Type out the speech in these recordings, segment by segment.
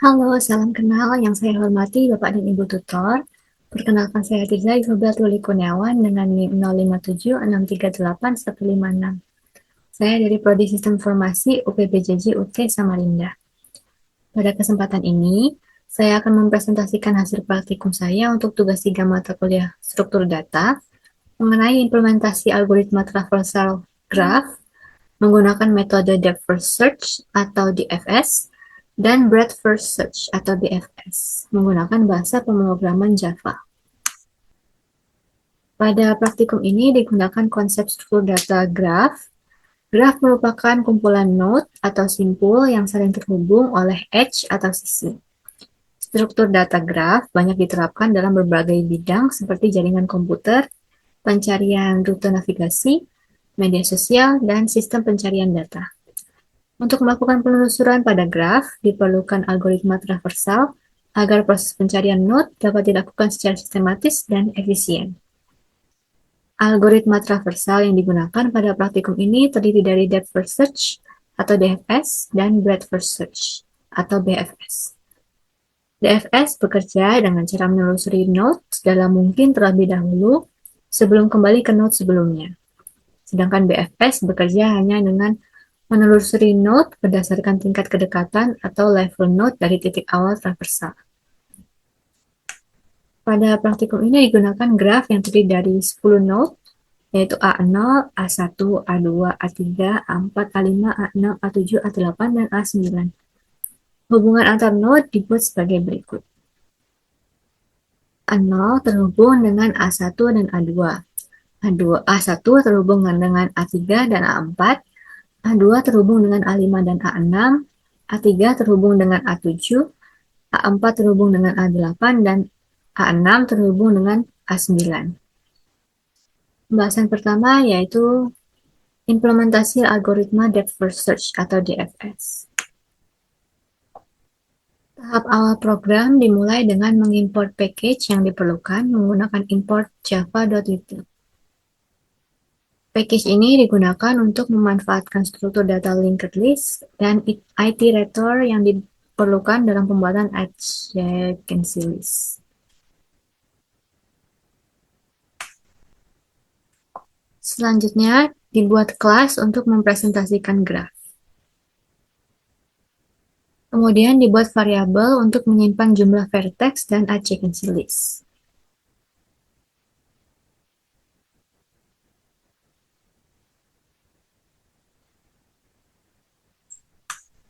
Halo, salam kenal yang saya hormati Bapak dan Ibu Tutor. Perkenalkan saya Tirza Isabel Tuli Kurniawan dengan NIM 0576381156. Saya dari Prodi Sistem Informasi UPBJJ UT Samarinda. Pada kesempatan ini, saya akan mempresentasikan hasil praktikum saya untuk tugas 3 mata kuliah struktur data mengenai implementasi algoritma traversal graph menggunakan metode Depth First Search atau DFS dan Breadth First Search atau BFS menggunakan bahasa pemrograman Java. Pada praktikum ini digunakan konsep struktur data graph. Graph merupakan kumpulan node atau simpul yang saling terhubung oleh edge atau sisi. Struktur data graph banyak diterapkan dalam berbagai bidang seperti jaringan komputer, pencarian rute navigasi, media sosial, dan sistem pencarian data. Untuk melakukan penelusuran pada graf, diperlukan algoritma traversal agar proses pencarian node dapat dilakukan secara sistematis dan efisien. Algoritma traversal yang digunakan pada praktikum ini terdiri dari Depth First Search atau DFS dan Breadth First Search atau BFS. DFS bekerja dengan cara menelusuri node sedalam mungkin terlebih dahulu sebelum kembali ke node sebelumnya. Sedangkan BFS bekerja hanya dengan menelusuri node berdasarkan tingkat kedekatan atau level node dari titik awal traversal. Pada praktikum ini digunakan graf yang terdiri dari 10 node, yaitu A0, A1, A2, A3, A4, A5, A6, A7, A8, dan A9. Hubungan antar node dibuat sebagai berikut. A0 terhubung dengan A1 dan A2. A1 terhubung dengan A3 dan A4, A2 terhubung dengan A5 dan A6, A3 terhubung dengan A7, A4 terhubung dengan A8, dan A6 terhubung dengan A9. Pembahasan pertama yaitu implementasi algoritma Depth First Search atau DFS. Tahap awal program dimulai dengan mengimport package yang diperlukan menggunakan import java.util. Package ini digunakan untuk memanfaatkan struktur data linked list dan iterator yang diperlukan dalam pembuatan adjacency list. Selanjutnya, dibuat kelas untuk mempresentasikan graf. Kemudian dibuat variabel untuk menyimpan jumlah vertex dan adjacency list.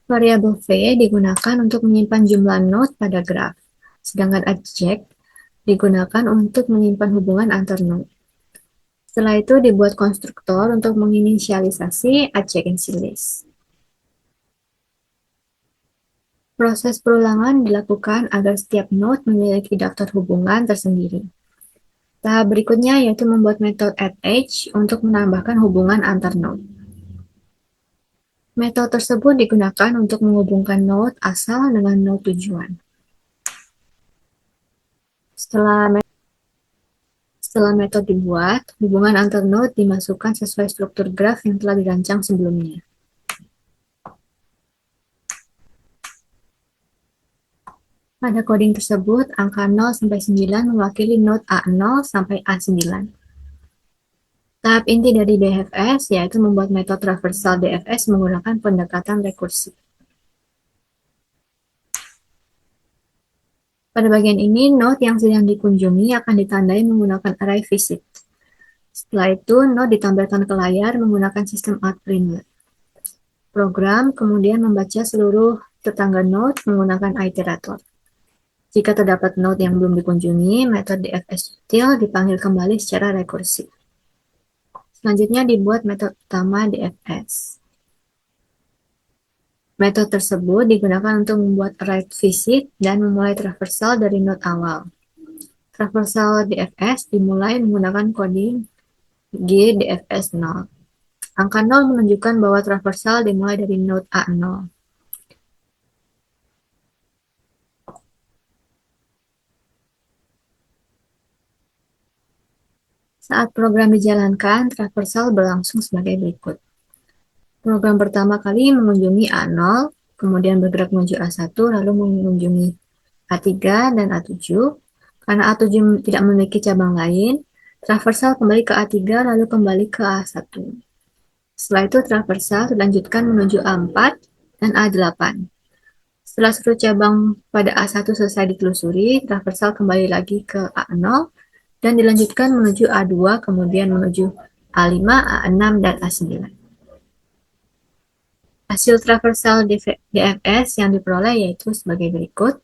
Variabel v digunakan untuk menyimpan jumlah node pada graf, sedangkan adject digunakan untuk menyimpan hubungan antar node. Setelah itu dibuat konstruktor untuk menginisialisasi adjacency list. Proses perulangan dilakukan agar setiap node memiliki daftar hubungan tersendiri. Tahap berikutnya yaitu membuat metode addEdge untuk menambahkan hubungan antar node. Metode tersebut digunakan untuk menghubungkan node asal dengan node tujuan. Setelah metode dibuat, hubungan antar node dimasukkan sesuai struktur graf yang telah dirancang sebelumnya. Pada coding tersebut, angka 0 sampai 9 mewakili node A0 sampai A9. Tahap inti dari DFS yaitu membuat metode traversal DFS menggunakan pendekatan rekursi. Pada bagian ini, node yang sedang dikunjungi akan ditandai menggunakan array visit. Setelah itu, node ditampilkan ke layar menggunakan sistem outPrintln. Program kemudian membaca seluruh tetangga node menggunakan iterator. Jika terdapat node yang belum dikunjungi, metode DFS util dipanggil kembali secara rekursi. Selanjutnya dibuat metode utama DFS. Metode tersebut digunakan untuk membuat array visit dan memulai traversal dari node awal. Traversal DFS dimulai menggunakan coding GDFS 0. Angka 0 menunjukkan bahwa traversal dimulai dari node A0. Saat program dijalankan, traversal berlangsung sebagai berikut. Program pertama kali mengunjungi A0, kemudian bergerak menuju A1, lalu mengunjungi A3 dan A7. Karena A7 tidak memiliki cabang lain, traversal kembali ke A3 lalu kembali ke A1. Setelah itu traversal dilanjutkan menuju A4 dan A8. Setelah seluruh cabang pada A1 selesai ditelusuri, traversal kembali lagi ke A0 dan dilanjutkan menuju A2, kemudian menuju A5, A6, dan A9. Hasil traversal DFS yang diperoleh yaitu sebagai berikut.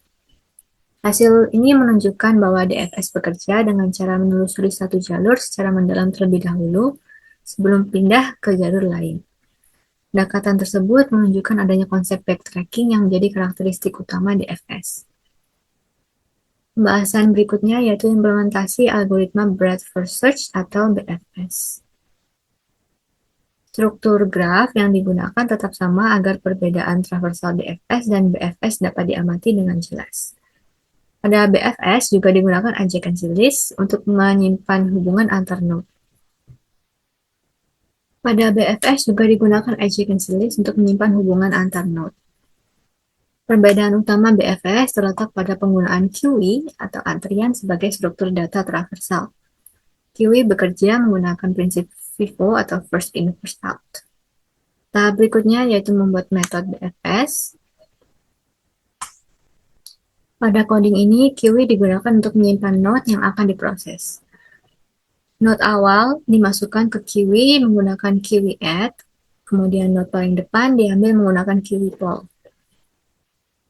Hasil ini menunjukkan bahwa DFS bekerja dengan cara menelusuri satu jalur secara mendalam terlebih dahulu sebelum pindah ke jalur lain. Pendekatan tersebut menunjukkan adanya konsep backtracking yang menjadi karakteristik utama DFS. Pembahasan berikutnya yaitu implementasi algoritma breadth first search atau BFS. Struktur graf yang digunakan tetap sama agar perbedaan traversal DFS dan BFS dapat diamati dengan jelas. Pada BFS juga digunakan adjacency list untuk menyimpan hubungan antar node. Pada BFS juga digunakan adjacency list untuk menyimpan hubungan antar node. Perbedaan utama BFS terletak pada penggunaan QE atau antrian sebagai struktur data traversal. QE bekerja menggunakan prinsip FIFO atau first in first out. Tahap berikutnya yaitu membuat metode BFS. Pada coding ini, QE digunakan untuk menyimpan node yang akan diproses. Node awal dimasukkan ke QE menggunakan QE add, kemudian node paling depan diambil menggunakan QE poll.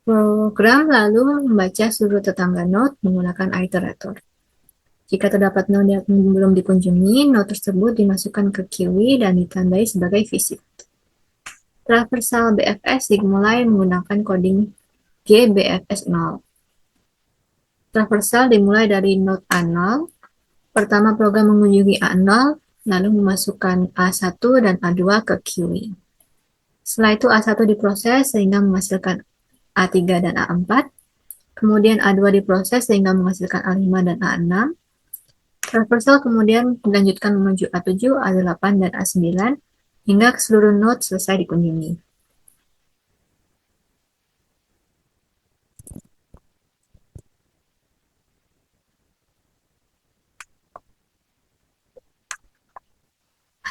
Program lalu membaca seluruh tetangga node menggunakan iterator. Jika terdapat node yang belum dikunjungi, node tersebut dimasukkan ke QE dan ditandai sebagai visit. Traversal BFS dimulai menggunakan coding GBFS0. Traversal dimulai dari node A0. Pertama program mengunjungi A0, lalu memasukkan A1 dan A2 ke QE. Setelah itu A1 diproses sehingga menghasilkan A3 dan A4. Kemudian A2 diproses sehingga menghasilkan A5 dan A6. Traversal kemudian dilanjutkan menuju A7, A8, dan A9 hingga seluruh node selesai dikunjungi.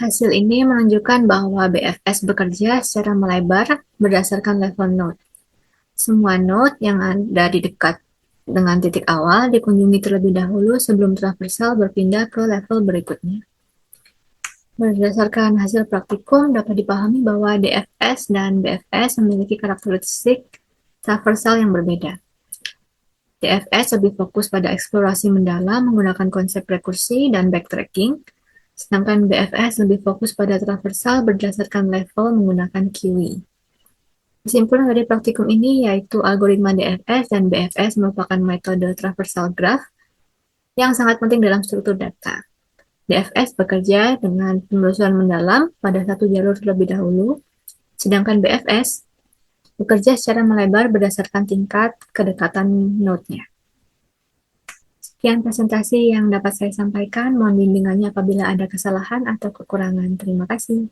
Hasil ini menunjukkan bahwa BFS bekerja secara melebar berdasarkan level node. Semua node yang ada di dekat dengan titik awal dikunjungi terlebih dahulu sebelum traversal berpindah ke level berikutnya. Berdasarkan hasil praktikum, dapat dipahami bahwa DFS dan BFS memiliki karakteristik traversal yang berbeda. DFS lebih fokus pada eksplorasi mendalam menggunakan konsep rekursi dan backtracking, sedangkan BFS lebih fokus pada traversal berdasarkan level menggunakan QE. Kesimpulan dari praktikum ini yaitu algoritma DFS dan BFS merupakan metode traversal graph yang sangat penting dalam struktur data. DFS bekerja dengan penelusuran mendalam pada satu jalur terlebih dahulu, sedangkan BFS bekerja secara melebar berdasarkan tingkat kedekatan node-nya. Sekian presentasi yang dapat saya sampaikan. Mohon bimbingannya apabila ada kesalahan atau kekurangan. Terima kasih.